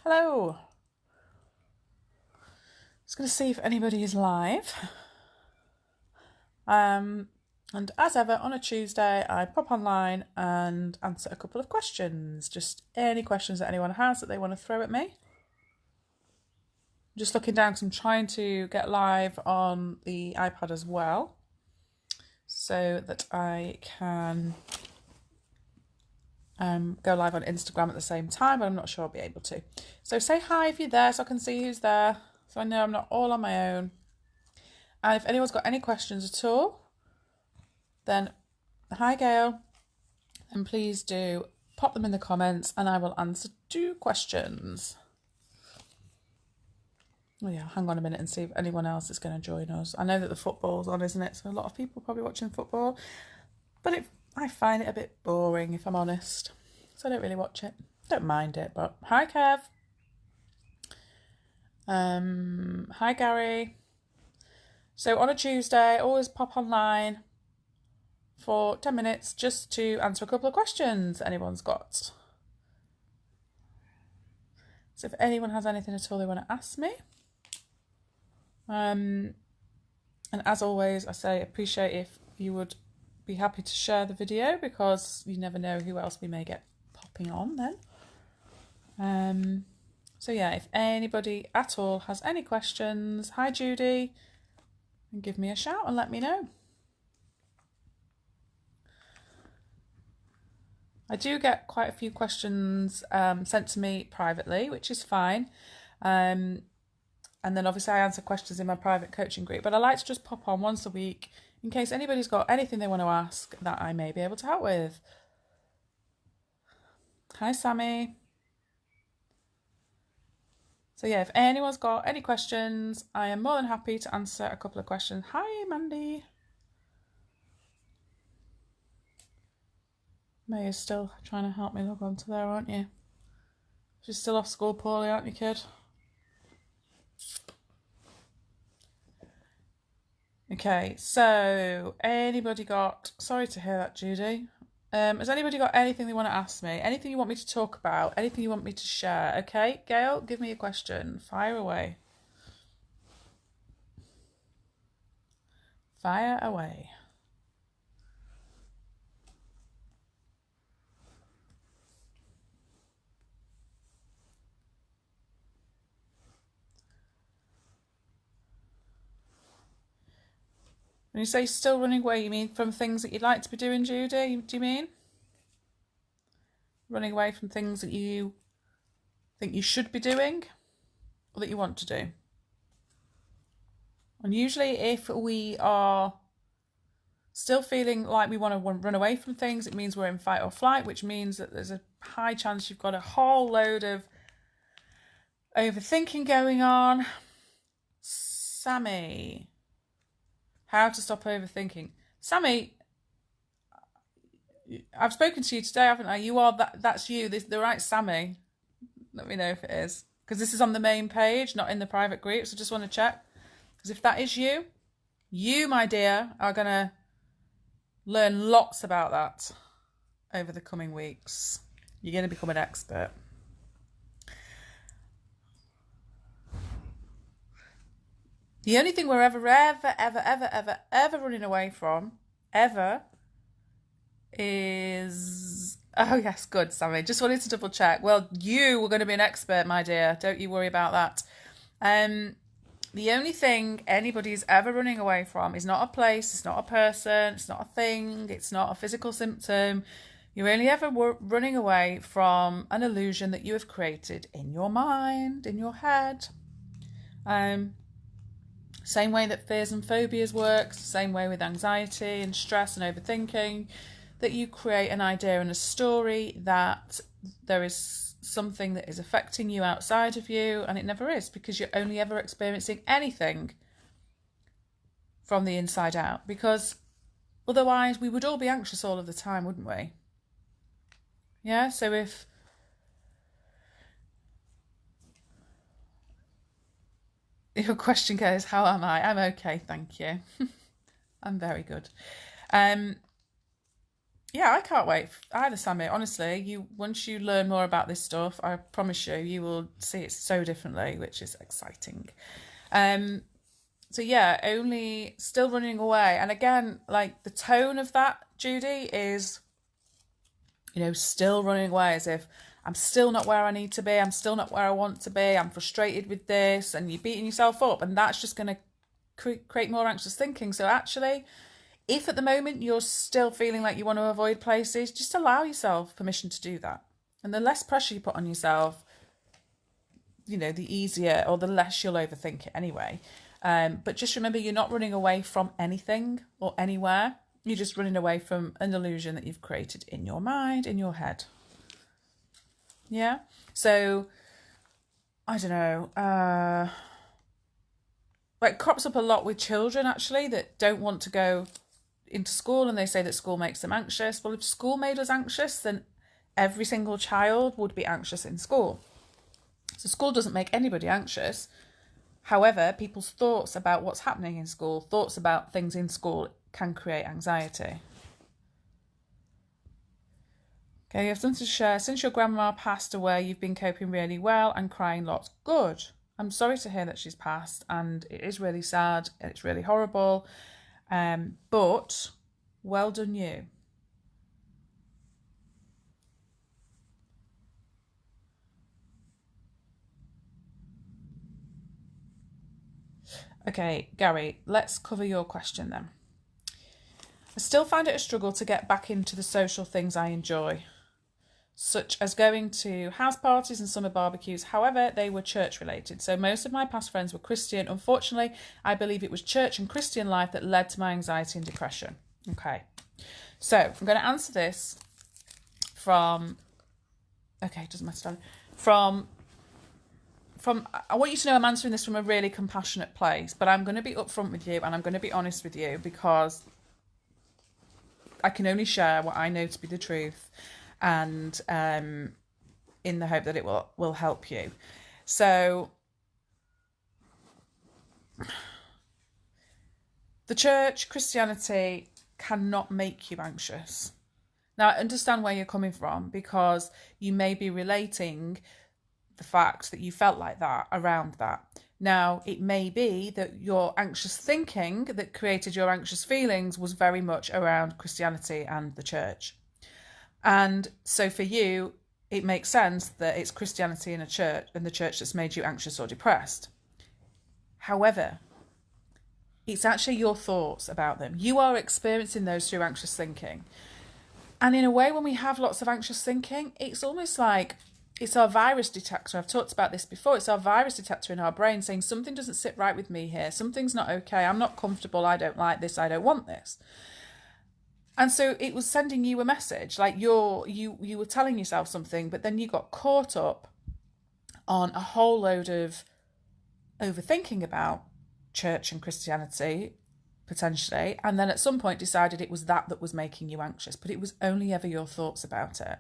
Hello. Just going to see if anybody is live. And as ever, on a Tuesday, I pop online and answer a couple of questions. Just any questions that anyone has that they want to throw at me. Just looking down because I'm trying to get live on the iPad as well, so that I can go live on Instagram at the same time, but I'm not sure I'll be able to. So say hi if you're there so I can see who's there, so I know I'm not all on my own. And if anyone's got any questions at all, then hi Gail, and please do pop them in the comments and I will answer 2 questions. Oh yeah, hang on a minute and see if anyone else is going to join us. I know that the football's on, isn't it? So a lot of people are probably watching football, but I find it a bit boring, if I'm honest. So I don't really watch it. Don't mind it, but hi Kev. Hi Gary. So on a Tuesday, always pop online for 10 minutes just to answer a couple of questions anyone's got. So if anyone has anything at all they want to ask me. And as always, I say appreciate if you would be happy to share the video, because you never know who else we may get popping on then. So yeah, if anybody at all has any questions, hi Judy, and give me a shout and let me know. I do get quite a few questions sent to me privately, which is fine. And then obviously I answer questions in my private coaching group, but I like to just pop on once a week in case anybody's got anything they want to ask that I may be able to help with. Hi Sammy. So yeah, if anyone's got any questions, I am more than happy to answer a couple of questions. Hi Mandy. May is still trying to help me log on to there, aren't you? She's still off school poorly, aren't you, kid? Okay, so anybody got... Sorry to hear that, Judy. Has anybody got anything they want to ask me? Anything you want me to talk about? Anything you want me to share? Okay, Gail, give me a question. Fire away. Fire away. When you say still running away, you mean from things that you'd like to be doing, Judy? Do you mean? Running away from things that you think you should be doing or that you want to do? And usually if we are still feeling like we want to run away from things, it means we're in fight or flight, which means that there's a high chance you've got a whole load of overthinking going on. Sammy, how to stop overthinking. Sammy, I've spoken to you today, haven't I? You are that's you, the right Sammy. Let me know if it is, because this is on the main page, not in the private group, so just want to check. Because if that is you, my dear, are going to learn lots about that over the coming weeks. You're going to become an expert. The only thing we're ever running away from, ever, is... Oh, yes, good, Sammy. Just wanted to double check. Well, you were going to be an expert, my dear. Don't you worry about that. The only thing anybody's ever running away from is not a place, it's not a person, it's not a thing, it's not a physical symptom. You're only ever running away from an illusion that you have created in your mind, in your head. Same way that fears and phobias works, same way with anxiety and stress and overthinking, that you create an idea and a story that there is something that is affecting you outside of you, and it never is, because you're only ever experiencing anything from the inside out, because otherwise we would all be anxious all of the time, wouldn't we? Yeah, so if your question goes, how am I? I'm okay, thank you. I'm very good. Yeah, I can't wait either, Sammy. Honestly, once you learn more about this stuff, I promise you, you will see it so differently, which is exciting. Um, so yeah, only still running away, and again, like the tone of that, Judy, is still running away as if I'm still not where I need to be, I'm still not where I want to be, I'm frustrated with this, and you're beating yourself up, and that's just going to create more anxious thinking. So actually, if at the moment you're still feeling like you want to avoid places, just allow yourself permission to do that. And the less pressure you put on yourself, the easier or the less you'll overthink it anyway. But just remember, you're not running away from anything or anywhere. You're just running away from an illusion that you've created in your mind, in your head. Yeah? So, I don't know. It crops up a lot with children, actually, that don't want to go into school, and they say that school makes them anxious. Well, if school made us anxious, then every single child would be anxious in school. So school doesn't make anybody anxious. However, people's thoughts about what's happening in school, thoughts about things in school, can create anxiety. Okay, you have something to share. Since your grandma passed away, you've been coping really well and crying lots. Good. I'm sorry to hear that she's passed, and it is really sad and it's really horrible. But well done you. Okay, Gary, let's cover your question then. I still find it a struggle to get back into the social things I enjoy, such as going to house parties and summer barbecues. However, they were church related. So most of my past friends were Christian. Unfortunately, I believe it was church and Christian life that led to my anxiety and depression. Okay. So I'm going to answer this from, okay, it doesn't matter. From, I want you to know I'm answering this from a really compassionate place, but I'm going to be upfront with you and I'm going to be honest with you, because I can only share what I know to be the truth, and in the hope that it will help you. So the church, Christianity, cannot make you anxious. Now, I understand where you're coming from, because you may be relating the fact that you felt like that around that. Now, it may be that your anxious thinking that created your anxious feelings was very much around Christianity and the church. And so for you, it makes sense that it's Christianity and the church that's made you anxious or depressed. However, it's actually your thoughts about them. You are experiencing those through anxious thinking. And in a way, when we have lots of anxious thinking, it's almost like it's our virus detector. I've talked about this before. It's our virus detector in our brain saying something doesn't sit right with me here. Something's not okay. I'm not comfortable. I don't like this. I don't want this. And so it was sending you a message, like you were telling yourself something, but then you got caught up on a whole load of overthinking about church and Christianity, potentially, and then at some point decided it was that was making you anxious, but it was only ever your thoughts about it.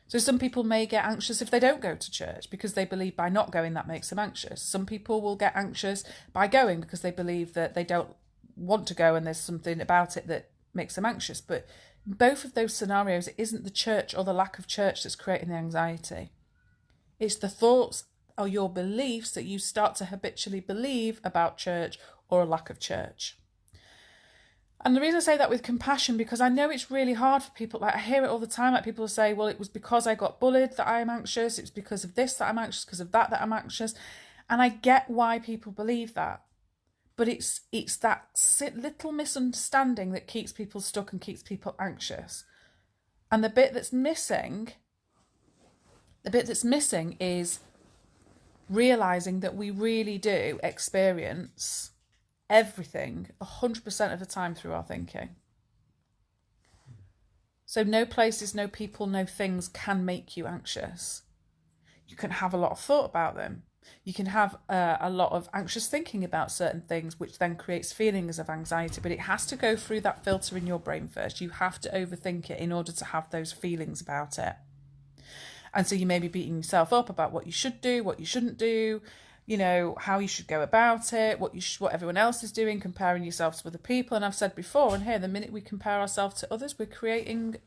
So some people may get anxious if they don't go to church because they believe by not going that makes them anxious. Some people will get anxious by going because they believe that they don't want to go and there's something about it that makes them anxious. But in both of those scenarios, it isn't the church or the lack of church that's creating the anxiety. It's the thoughts or your beliefs that you start to habitually believe about church or a lack of church. And the reason I say that with compassion, because I know it's really hard for people. Like, I hear it all the time. Like, people say, well, it was because I got bullied that I'm anxious. It's because of this that I'm anxious, because of that I'm anxious. And I get why people believe that. But it's that little misunderstanding that keeps people stuck and keeps people anxious. And the bit that's missing is realising that we really do experience everything 100% of the time through our thinking. So no places, no people, no things can make you anxious. You can have a lot of thought about them. You can have a lot of anxious thinking about certain things, which then creates feelings of anxiety, but it has to go through that filter in your brain first. You have to overthink it in order to have those feelings about it. And so you may be beating yourself up about what you should do, what you shouldn't do, you know, how you should go about it, what everyone else is doing, comparing yourself to other people. And I've said before, and here, the minute we compare ourselves to others, we're creating,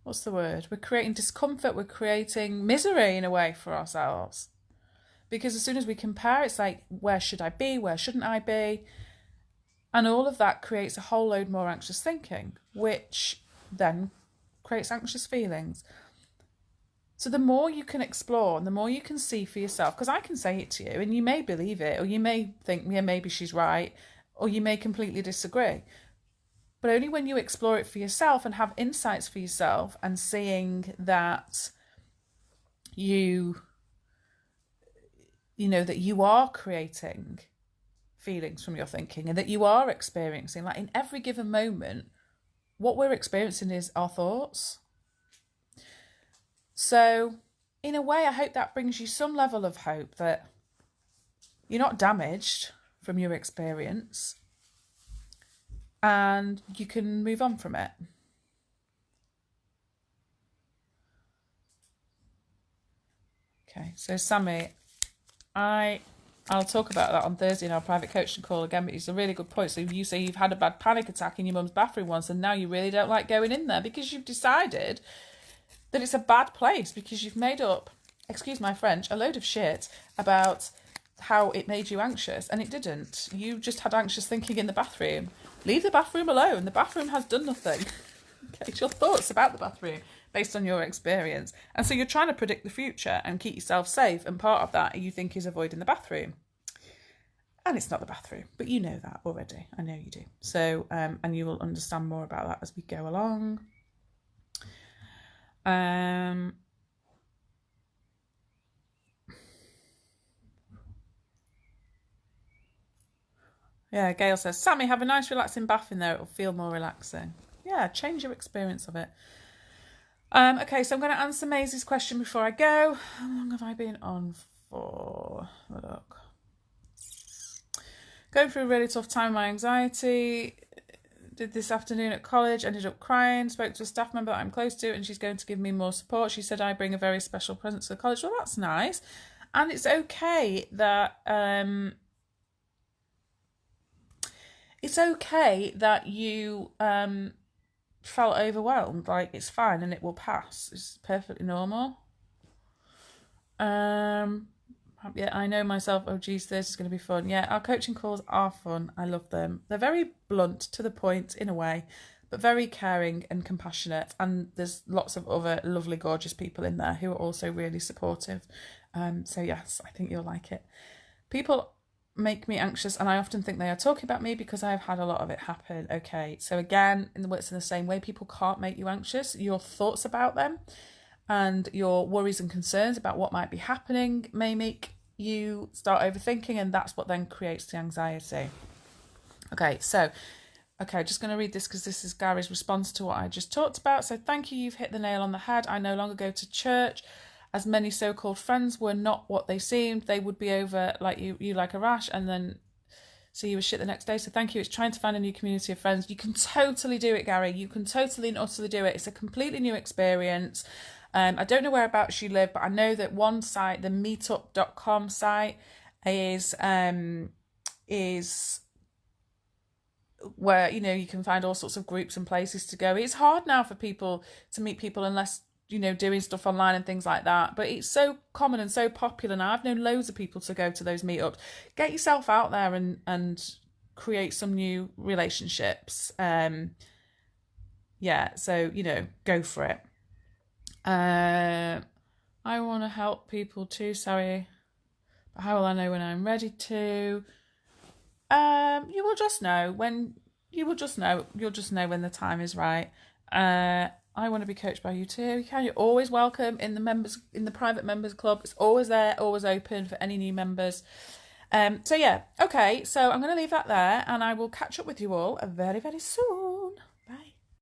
what's the word? We're creating discomfort, we're creating misery in a way for ourselves. Because as soon as we compare, it's like, where should I be? Where shouldn't I be? And all of that creates a whole load more anxious thinking, which then creates anxious feelings. So the more you can explore and the more you can see for yourself, because I can say it to you and you may believe it, or you may think, yeah, maybe she's right, or you may completely disagree. But only when you explore it for yourself and have insights for yourself and seeing that that you are creating feelings from your thinking and that you are experiencing, like in every given moment, what we're experiencing is our thoughts. So in a way, I hope that brings you some level of hope that you're not damaged from your experience and you can move on from it. Okay, so Sammy, I'll talk about that on Thursday in our private coaching call again, but it's a really good point. So you say you've had a bad panic attack in your mum's bathroom once and now you really don't like going in there because you've decided that it's a bad place because you've made up, excuse my French, a load of shit about how it made you anxious, and it didn't. You just had anxious thinking in the bathroom. Leave the bathroom alone. The bathroom has done nothing. Okay, it's your thoughts about the bathroom based on your experience. And so you're trying to predict the future and keep yourself safe, and part of that you think is avoiding the bathroom. And it's not the bathroom, but you know that already. I know you do. So, and you will understand more about that as we go along. Yeah, Gail says, Sammy, have a nice relaxing bath in there. It'll feel more relaxing. Yeah, change your experience of it. Okay, so I'm going to answer Maisie's question before I go. How long have I been on for? Have a look. Going through a really tough time with my anxiety. Did this afternoon at college, ended up crying, spoke to a staff member that I'm close to, and she's going to give me more support. She said I bring a very special presence to the college. Well, that's nice. And it's okay that you felt overwhelmed. Like, it's fine and it will pass. It's perfectly normal. Yeah, I know myself. Oh, geez, this is going to be fun. Yeah, our coaching calls are fun. I love them. They're very blunt, to the point in a way, but very caring and compassionate. And there's lots of other lovely, gorgeous people in there who are also really supportive. So yes, I think you'll like it. People make me anxious, and I often think they are talking about me because I've had a lot of it happen. Okay, so again, it's in the same way. People can't make you anxious. Your thoughts about them and your worries and concerns about what might be happening may make you start overthinking, and that's what then creates the anxiety. Okay, just going to read this because this is Gary's response to what I just talked about. So, thank you, you've hit the nail on the head. I no longer go to church, as many so-called friends were not what they seemed. They would be over like you like a rash, and then see you as shit the next day. So thank you. It's trying to find a new community of friends. You can totally do it, Gary. You can totally and utterly do it. It's a completely new experience. I don't know whereabouts you live, but I know that one site, the meetup.com site, is where, you can find all sorts of groups and places to go. It's hard now for people to meet people unless, doing stuff online and things like that. But it's so common and so popular now. I've known loads of people to go to those meetups. Get yourself out there and create some new relationships. So, go for it. I want to help people too, sorry. But how will I know when I'm ready to? You will just know when you'll just know when the time is right. I want to be coached by you too. You're always welcome in the private members club. It's always there, always open for any new members. So I'm going to leave that there, and I will catch up with you all very, very soon.